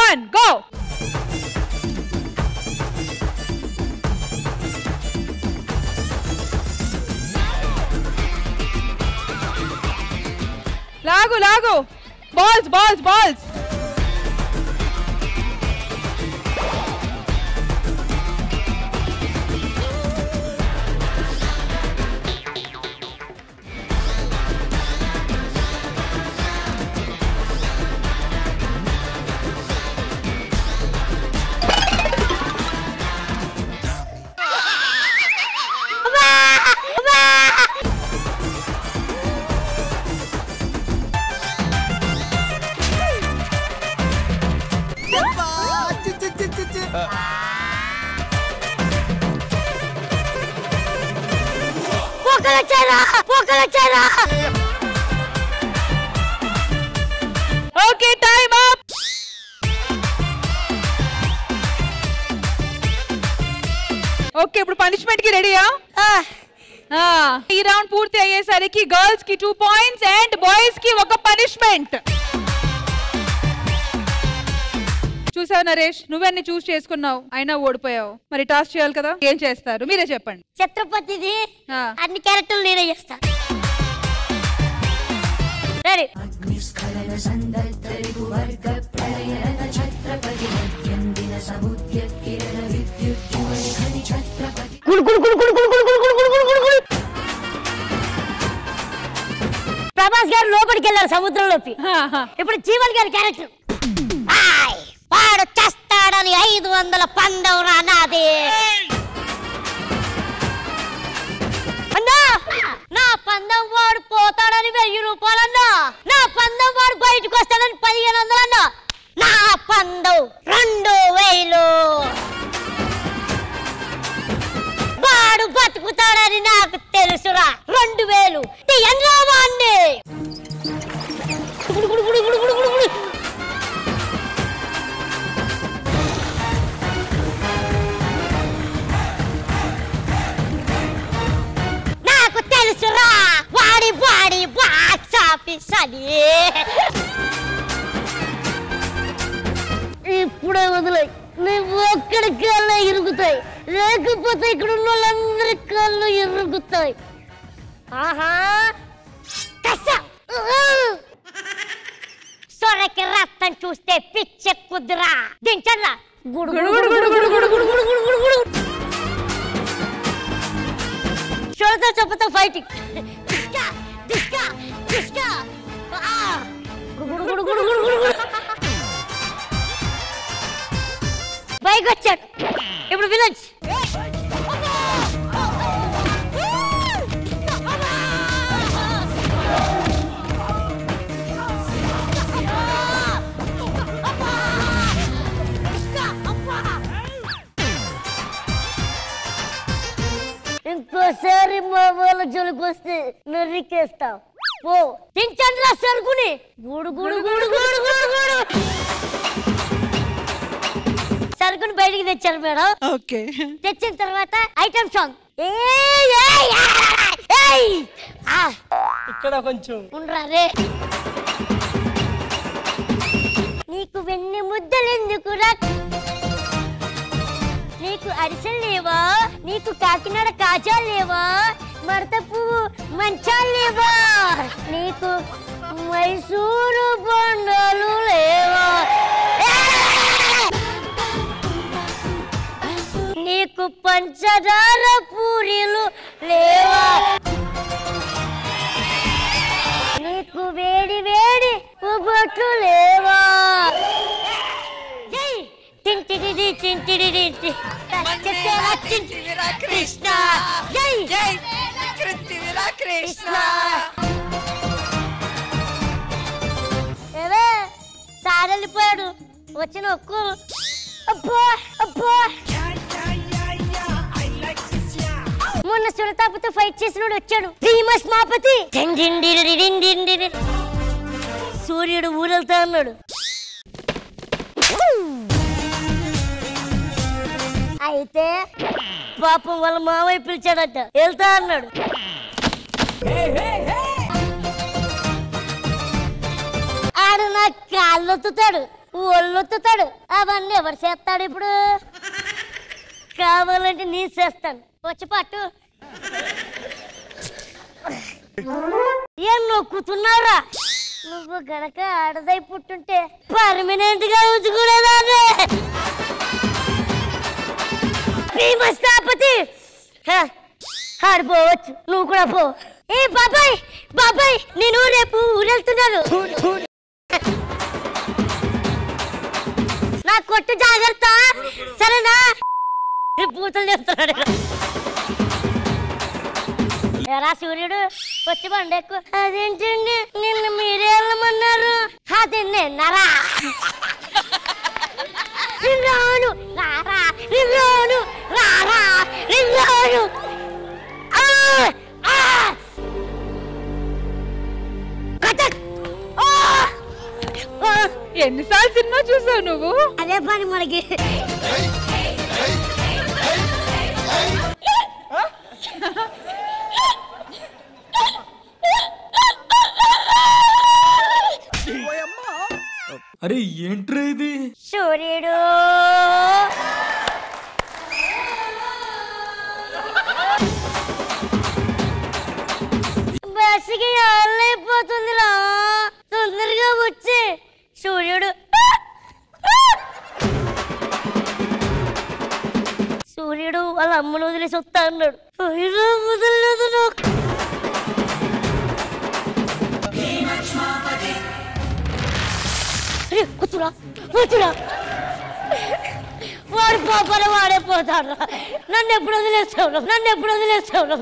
Speaker 9: 1 గో. లాగు లాగు, balls balls balls. Okay, time up. Okay, ఇప్పుడు పనిష్మెంట్ కి రెడీయా? ఈ రౌండ్ పూర్తి అయ్యేసరికి గర్ల్స్ కి 2 పాయింట్స్ అండ్ బాయ్స్ కి 1 పనిష్మెంట్. చూసావు నరేష్, నువ్వన్నీ చూస్ చేసుకున్నావు, అయినా ఓడిపోయావు. మరి టాస్క్ చేయాలి కదా, ఏం చేస్తారు మీరే చెప్పండి.
Speaker 2: ఛత్రపతిది అన్ని క్యారెక్టర్లు నేనే చేస్తా. రెడీ? ప్రభాస్ గారు లోపలికి వెళ్ళారు సముద్రంలోకి. ఇప్పుడు జీవన్ గారి క్యారెక్టర్, వాడు చేస్తాడని 500 పందెం నాది అన్నా, నా పందెం వాడు పోతాడని 1000 రూపాయలన్నా, నా పందెం వాడు బయటకు వస్తాడని 1500 అన్నా, నా పందెం 2000. వాడు బతుకుతాడని నాకు తెలుసురా, 2000 తీయండి. నాకు తెలుసురా వాడి బాడీ బాక్స్ ఆఫీస్ అని. ఇప్పుడే వదిలే, నువ్వు ఒక్కడి కాళ్ళు ఇరుగుతాయి, లేకపోతే ఇక్కడ ఉన్న వాళ్ళందరి కాళ్ళు ఇరుగుతాయి. ఆహా, సొరకి రక్తం చూస్తే పిచ్చెక్కుదురా. దించరా గుడు గుడు గుడు గుడు గుడు గుడు గుడు గుడు గుడు గుడు. సొరతో చెప్పతో ఫైటింగ్. డిస్కా డిస్కా డిస్కా. గుడు గుడు గుడు గుడు గుడు గుడు. బైక్ వచ్చాడు. ఇప్పుడు విలన్స్. ఇంకోసారి మా వాళ్ళ జోలికి వస్తే నరికేస్తాం. ఓ తించండి రా సరుకుని. గుడు గుడు గుడు గుడు గుడు గుడు. సరుకుని బయటికి తెచ్చారు మేడం.
Speaker 8: ఓకే,
Speaker 2: తెచ్చిన తర్వాత ఐటమ్ సాంగ్.
Speaker 14: ఇక్కడ కొంచెం
Speaker 2: ఉండరా రే. నీకు వెన్ని ముద్దలు ఎందుకురా? నీకు అరిసెలు లేవా? నీకు కాకినాడ కాజాలు లేవా? మడత పువ్వు మంచాలు లేవా? నీకు మైసూరు బొండాలు లేవా? నీకు పంచదార పూరీలు లేవా? నీకు వేడి వేడి బొట్లు లేవా? టింటిడి టింటిడి కృష్ణ జై జై కృష్ణ. ఏవే సారెళ్ళిపోయాడు, వచ్చిన ఒక్కు. అబ్బా అబ్బా, మొన్న సురతాపుతో ఫైట్ చేసినోడు వచ్చాడు, భీమస్ మాపతి. సూర్యుడు ఊరెళ్తా అన్నాడు. అయితే పాపం వాళ్ళ మావయ్య పిలిచాడట, వెళ్తా అన్నాడు. ఆడు నా కాళ్ళు ఒత్తుతాడు, ఒళ్ళు ఒత్తుతాడు, అవన్నీ ఎవరు చేస్తాడు ఇప్పుడు? కావాలంటే నీ చేస్తాను, వచ్చి పట్టు. ఏం నొక్కుతున్నావురా? నువ్వు గనక ఆడదై పుట్టుంటే పర్మనెంట్ గా ఉంచుకునేదాన్ని. భీమస్థాపతి ఆడిపోవచ్చు, నువ్వు కూడా పో. ఏ బాబాయ్ బాబాయ్, నేను రేపు ఊరెళ్తున్నాను, నా కొట్టు జాగ్రత్త సరేనా? పూతలు చేస్తున్నాడు. ఎరా సూర్యుడు వచ్చి బండెక్కు. అదేంటండి నిన్న మీరే వెళ్ళమన్నారు? అది నిన్నరా? రాను రారా, రాను రారా, రాను.
Speaker 9: ఎన్నిసార్లు సినిమా చూసావు నువ్వు?
Speaker 2: అదే పని మనకి.
Speaker 3: అరే ఏంట్రా ఇది?
Speaker 2: సూర్యుడు బస్సుకి అయిపోతుందిరా, తొందరగా వచ్చి. సూర్యుడు సూర్యుడు వాళ్ళ అమ్మను వదిలేసి వస్తా అన్నాడు. వదలలేదు నాకు. కూతురా కూతురా, వాడు పాపన వాడే పోతాడు. నన్ను ఎప్పుడు వదిలేస్తావు, నన్ను ఎప్పుడు వదిలేస్తావు?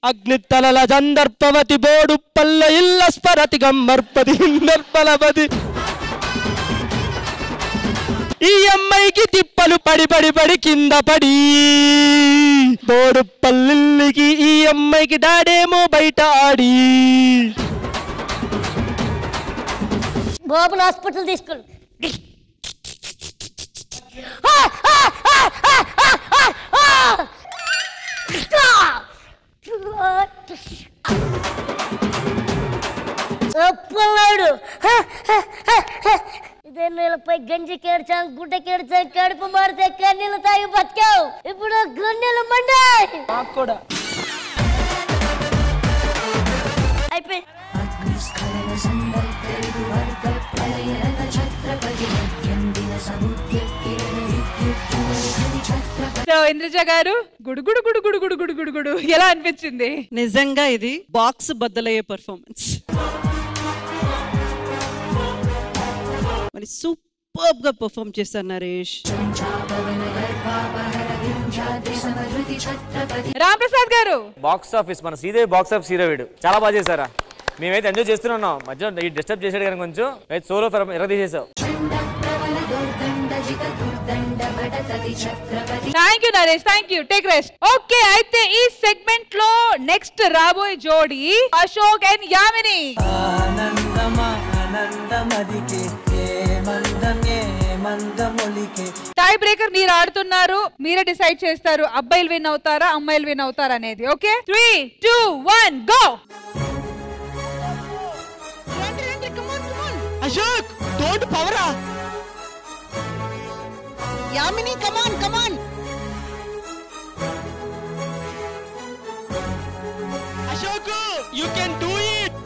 Speaker 14: అగ్నితలల జందర్పవతి బోడు పల్ల ఇల్ల స్పరతి గమ్మర్పతి హిందర్పలవతి. ఈ అమ్మాయికి తిప్పలు పడి పడి పడి కింద పడి బోడు పల్లికి, ఈ అమ్మాయికి డాడేమో బయట ఆడి.
Speaker 2: బాబుని హాస్పిటల్ తీసుకెళ్ళు. ఒప్పన్నాడు. ఇదే నీళ్ళపై గంజి కేడ్చాం, గుడ్డ కేడ్చాం, కడుపు మారితే కన్నీళ్ళు తాగి బతికావు. ఇప్పుడు గన్నెలు మండాయి.
Speaker 14: కూడా
Speaker 2: అయిపోయి.
Speaker 9: సో ఇంద్రజ గారు గుడుగుడు గుడుగుడు గుడుగుడు గుడుగుడు ఎలా అనిపించింది?
Speaker 8: నిజంగా ఇది బాక్స్ బద్దలయ్యే పర్ఫార్మెన్స్. మరి సూపర్ గా పర్ఫార్మ్ చేశారు నరేష్.
Speaker 9: రామ్ ప్రసాద్ గారు
Speaker 1: బాక్స్ ఆఫీస్, మన శ్రీదేవి బాక్స్ ఆఫీస్ హీరో వీడు. చాలా బాగా చేశారా? మేమైతే ఎంజాయ్ చేస్తున్నాం. మధ్యలో ఈ డిస్టర్బ్ చేసాడు కానీ కొంచెం సోలో ఎరగదీసేసావు.
Speaker 9: Thank you Naresh, thank you. Take rest. Okay, అయితే ఈ సెగ్మెంట్ లో నెక్స్ట్ రాబోయే జోడి Ashok and Yamini. Tie breaker మీరు ఆడుతున్నారు, మీరే డిసైడ్ చేస్తారు అబ్బాయిలు విన్ అవుతారా అమ్మాయిలు విన్ అవుతారా అనేది. Okay 3, 2, 1 go.
Speaker 14: అశోక్ డోంట్ పవరా. Yamini come on come on. Ashok you can do it.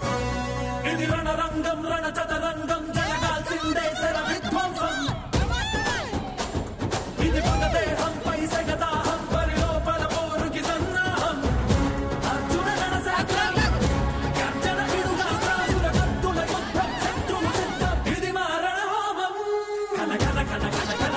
Speaker 3: ఇది రణరంగం రణచదరంగం జరగాల్సిందే శర విధ్వంసం. ఇది పగదేహం పై సగదాహం పరిలోపల పోరుకి సన్నాహం. అర్జున రణశాస్త్రం గర్జన పిడుగాస్త్రాసుర కత్తుల యుద్ధం శత్రువు సిద్ధం. ఇది మా రణహోమం. కన కన కన కన కన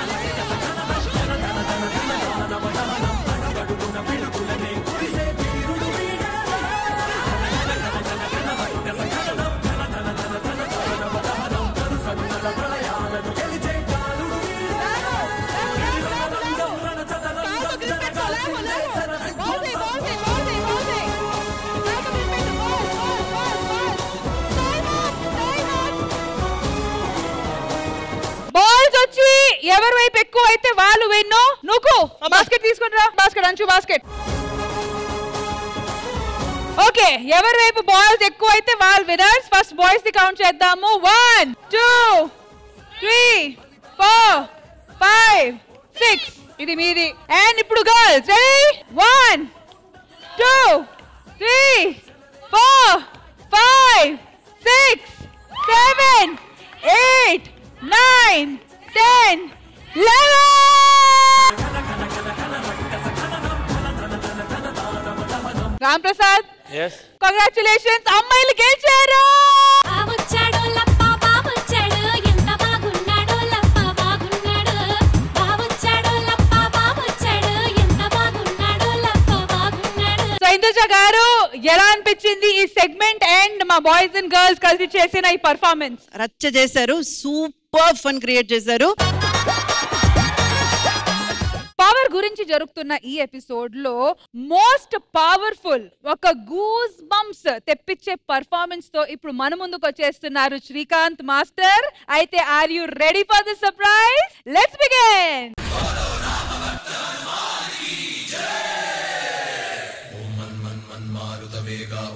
Speaker 9: ఎవరి వైపు ఎక్కువ అయితే వాళ్ళు విన్నో. నువ్వు బాస్కెట్ తీసుకుని రా. బాస్కెట్ అంచు బాస్కెట్. ఓకే, ఎవరి వైపు బాల్స్ ఎక్కువ అయితే వాళ్ళు winners. First boys the count చేద్దాము. 1 2 3 4 5 6. ఇది మీది. అండ్ ఇప్పుడు girls ready. 1 2 3 4 5 6 7 8 9 10 11. Ram Prasad, congratulations, అమ్మాయిలు గెలిచారు. ఇందుజ గారు, ఎలా అనిపించింది ఈ సెగ్మెంట్ అండ్ మా బాయ్స్ అండ్ గర్ల్స్ కలిసి చేసిన ఈ పర్ఫార్మెన్స్?
Speaker 8: రచ్చ చేశారు, సూపర్ ఫన్ క్రియేట్ చేశారు.
Speaker 9: పవర్ గురించి జరుగుతున్న ఈ ఎపిసోడ్ లో మోస్ట్ పవర్ఫుల్ ఒక గూస్ బంప్స్ తెప్పించే పర్ఫార్మెన్స్ తో ఇప్పుడు మన ముందుకు వచ్చేస్తున్నారు శ్రీకాంత్ మాస్టర్. అయితే are you ready for the surprise? Let's begin.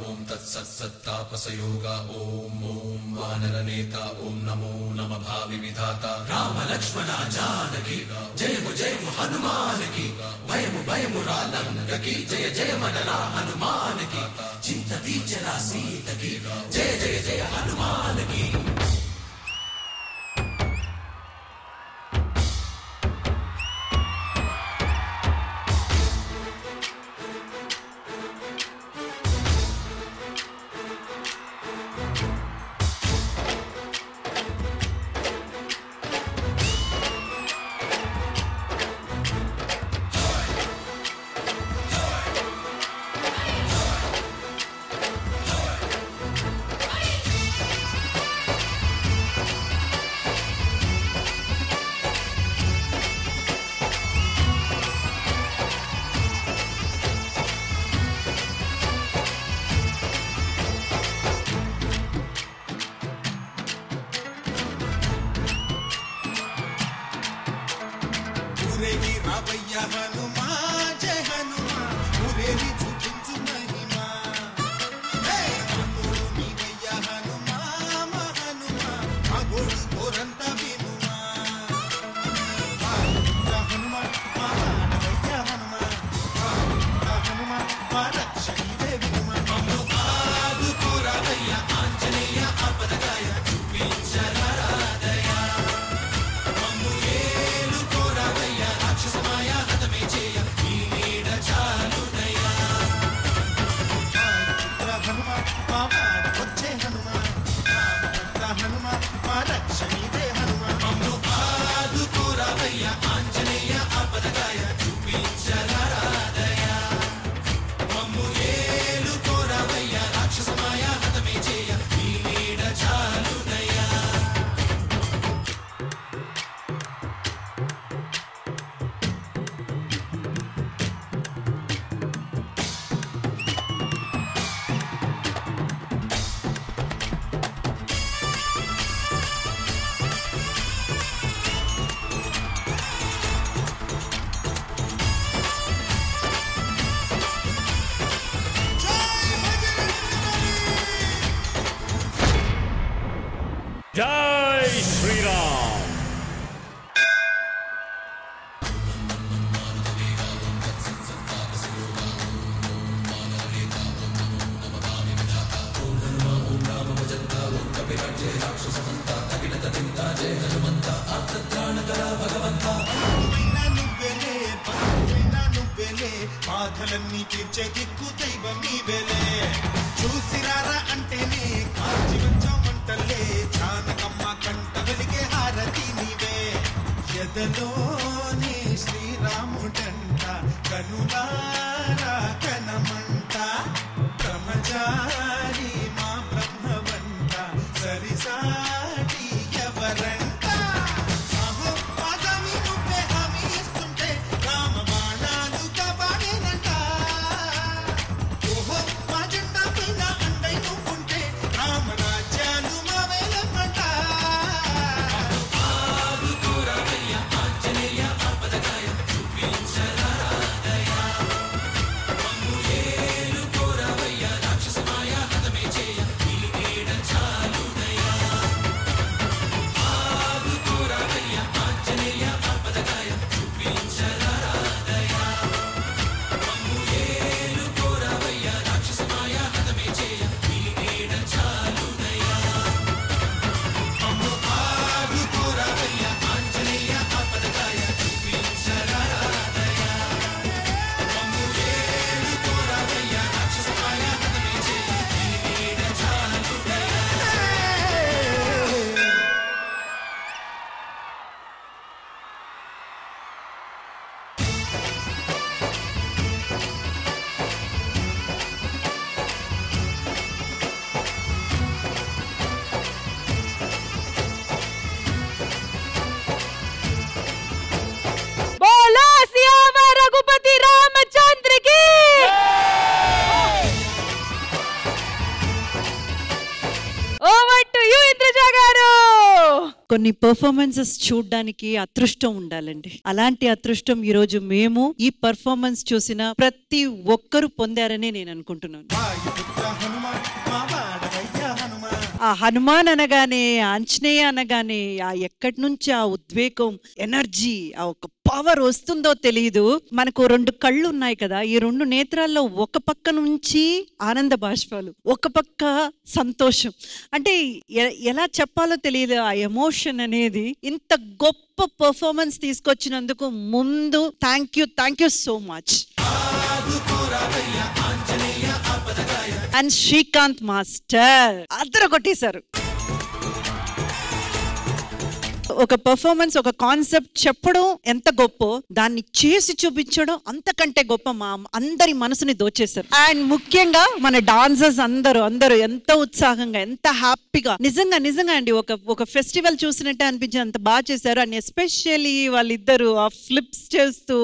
Speaker 3: ఓం తత్సత్తాపసయోగ ఓం ఓం వానరనేత ఓం నమో నమ భావి విధాత రామ లక్ష్మణ జానకి జయము జయము హనుమానికి భయము భయము రాలంకకి జయ జయ మనరా హనుమానికి చింత తీర్చరా సీతకి జయ జయ జయ హనుమానికి. హనుమా జయ హనుమా ఊరేగి చూపించు మహిమా నీవయ్య హనుమా హనుమా మా గోడు కోరంత వినుమా హనుమా మా మానవయ్య హనుమా హనుమా మా రక్షణిదే వినుమా మమ్ము కాదు కోరవయ్య ఆంజనేయ ఆపదగాయ చూపించరాదయ మమ్ము ఏలు కోరవయ్య రాక్షసమాయ హతమే చేయ ఈ నీడ చాలుదయా హనుమా మా వచ్చే హనుమా హనుమా మా రక్షణిదే హనుమా మమ్ము కాదు కోరవయ్య ఆంజనేయ ఆపదగాయ చూపించరాదయ మమ్ము ఏలు కోరవయ్య రాక్షసమాయ హతమే చేయ ఈ నీడ చాలుదయా.
Speaker 13: జై శ్రీరామ్. బాధలన్నీ తీర్చే దిక్కు దైవం నీవేలే చూసిరారా అంటేనే కాల్చి వచ్చామంటలే జానకమ్మ కంట వెలిగే హారతి నీవే ఎదలోనే శ్రీరాముడంట కనులారా కనమంట బ్రహ్మచారి మా బ్రహ్మవంట సరిసాటి ఎవరంట అహో పాదమి నువ్వే హామీ ఇస్తుంటే రామ బాణాలు కాపాడేనంట ఓహో మా జెండా పైన అండై నువ్వుంటే రామరాజ్యాలు మా వేలమంట ఆదు కోరవయ్య
Speaker 8: కొన్ని పర్ఫార్మెన్సెస్ చూడడానికి అదృష్టం ఉండాలండి. అలాంటి అదృష్టం ఈ రోజు మేము ఈ పర్ఫార్మెన్స్ చూసిన ప్రతి ఒక్కరు పొందారని నేను అనుకుంటున్నాను. ఆ హనుమాన్ అనగానే, ఆంజనేయ అనగానే ఆ ఎక్కడి నుంచి ఆ ఉద్వేగం, ఎనర్జీ, ఆ ఒక పవర్ వస్తుందో తెలియదు. మనకు 2 కళ్ళు ఉన్నాయి కదా, ఈ 2 నేత్రాల్లో ఒక పక్క నుంచి ఆనంద బాష్పాలు, ఒక పక్క సంతోషం. అంటే ఎలా చెప్పాలో తెలియదు ఆ ఎమోషన్ అనేది. ఇంత గొప్ప పర్ఫార్మెన్స్ తీసుకొచ్చినందుకు ముందు thank you so much. And Srikanth master అద్దరు కొట్టేశారు. ఒక పర్ఫార్మెన్స్, ఒక కాన్సెప్ట్ చెప్పడం ఎంత గొప్ప, దాన్ని చేసి చూపించడం అంతకంటే గొప్ప. మా అందరి మనసుని దోచేశారు. అండ్ ముఖ్యంగా మన డాన్సర్స్ అందరూ ఎంత ఉత్సాహంగా, ఎంత హ్యాపీగా, నిజంగా అండి ఒక ఫెస్టివల్ చూసినట్టే అనిపించి అంత బాగా చేశారు. అండ్ ఎస్పెషల్లీ వాళ్ళిద్దరు ఆ ఫ్లిప్స్ చేస్తూ,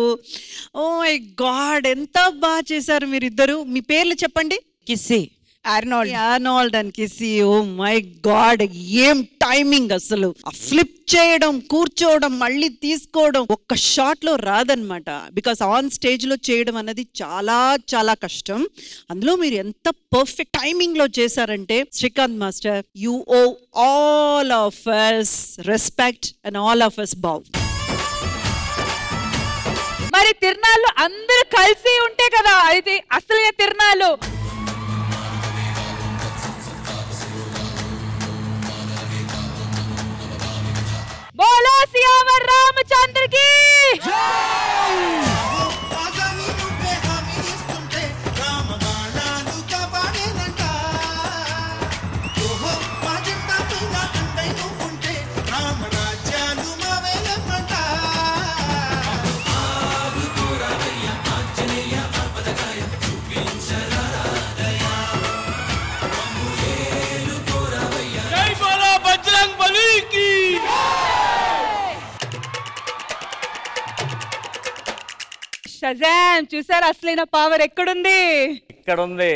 Speaker 8: ఓ మై గాడ్ ఎంత బాగా చేశారు మీరిద్దరు. మీ పేర్లు చెప్పండి.
Speaker 4: Kissy,
Speaker 8: Arnold and Kissy. Oh my God, ఏం టైమింగ్ అసలు. ఆ ఫ్లిప్ చేయడం, కూర్చోవడం, మళ్ళీ తీసుకోవడం ఒక్క షాట్ లో రాదనమాట. బికాస్ ఆన్ స్టేజ్ లో చేయడం అన్నది చాలా చాలా కష్టం. అందులో మీరు ఎంత పర్ఫెక్ట్ టైమింగ్ లో చేశారంటే Srikanth master, you owe all of us respect and all of us bow.
Speaker 9: మరి తిరునాళ్ళు అందరూ కలిసి ఉంటే కదా అది అసలు తిరునాళ్ళు. बोलो सियावर रामचंद्र की షజామ్ చూసారు అసలైన పవర్ ఎక్కడుంది?
Speaker 1: ఇక్కడ ఉంది.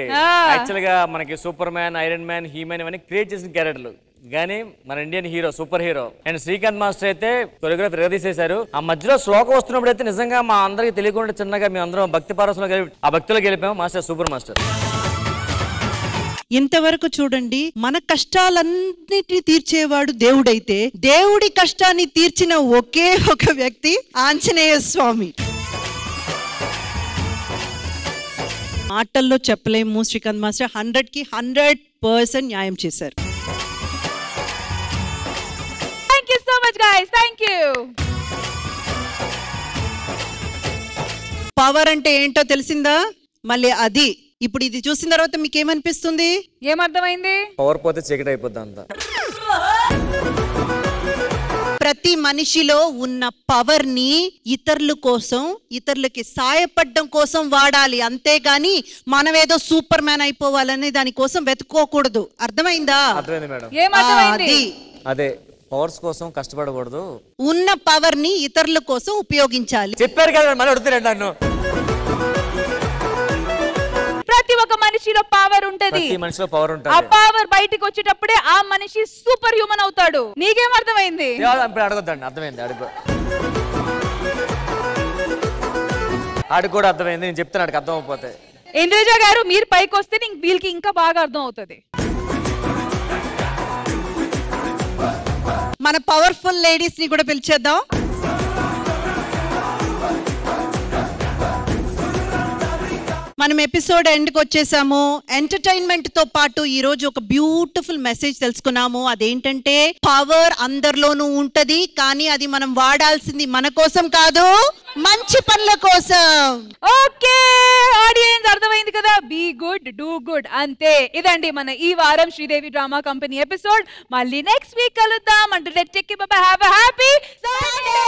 Speaker 1: యాక్చువల్ గా మనకి super man, iron man, He-Man ఇవన్నీ క్రియేట్ చేసిన క్యారెక్టర్లు, కానీ మన Indian hero, super hero and Srikanth master అయితే కొరియోగ్రఫీ ఎరగదీసేశారు. ఆ మధ్యలో శ్లోకం వస్తున్నప్పుడు అయితే నిజంగా మా అందరికి తెలియకుండా చిన్నగా మేము అందరం భక్తి పారవశంలో ఆ భక్తిలో గెలిపాము. Master super master.
Speaker 8: ఇంతవరకు చూడండి, మన కష్టాలన్నిటిని తీర్చేవాడు దేవుడైతే, దేవుడి కష్టాన్ని తీర్చిన ఒకే ఒక వ్యక్తి ఆంజనేయ స్వామి. మాటల్లో చెప్పలేము. శ్రీకాంత్ మాస్టర్ 100కి 100% న్యాయం చేశారు.
Speaker 9: Thank you so much guys, thank you.
Speaker 8: Power అంటే ఏంటో తెలిసిందా? మళ్ళీ అది ఇప్పుడు ఇది చూసిన తర్వాత మీకు ఏమనిపిస్తుంది?
Speaker 9: ఏమర్థమైంది?
Speaker 1: పవర్ పోతే చీకటి అయిపోద్ది అంతా.
Speaker 8: ప్రతి మనిషిలో ఉన్న పవర్ ని ఇతరుల కోసం, ఇతరులకి సాయపడడం కోసం వాడాలి. అంతేగాని మనమేదో సూపర్ మ్యాన్ అయిపోవాలని దానికోసం వెతుక్కోకూడదు. అర్థమైందా?
Speaker 1: అర్థమైంది. అదే పవర్స్ కోసం కష్టపడకూడదు.
Speaker 8: ఉన్న పవర్ ని ఇతరుల కోసం ఉపయోగించాలి.
Speaker 1: చెప్పారు కదా, మళ్ళీ అడుగుతున్నాడు నన్ను.
Speaker 9: ప్రతి ఒక్క మనిషిలో పవర్ ఉంటది. ఆ పవర్ బయటికి వచ్చేటప్పుడే ఆ మనిషి సూపర్ హ్యూమన్ అవుతాడు. నీకేం అర్థమైంది?
Speaker 1: అడగొద్దండి, అర్థమైంది. ఆడికి కూడా అర్థమైంది. నేను చెప్తాను అర్థం అయిపోతే.
Speaker 9: ఇంద్రజ గారు మీరు పైకి వస్తే వీళ్ళకి ఇంకా బాగా అర్థం అవుతుంది.
Speaker 8: మన పవర్ఫుల్ లేడీస్ ని కూడా పిలిచేద్దాం. మనం ఎపిసోడ్ ఎండ్కి వచ్చేసాము. ఎంటర్టైన్మెంట్ తో పాటు ఈ రోజు ఒక బ్యూటిఫుల్ మెసేజ్ తెలుసుకున్నాము. అదేంటంటే పవర్ అందరిలోనూ ఉంటది, కానీ అది మనం వాడాల్సింది మన కోసం కాదు, మంచి పనుల కోసం.
Speaker 9: ఓకే ఆడియన్స్, అర్థమైంది కదా? బీ గుడ్, డూ గుడ్, అంతే. ఇదండి మన ఈ వారం శ్రీదేవి డ్రామా కంపెనీ ఎపిసోడ్. మళ్ళీ నెక్స్ట్ వీక్ కలుద్దాం. అంటే హ్యావ్ ఎ హ్యాపీ సండే.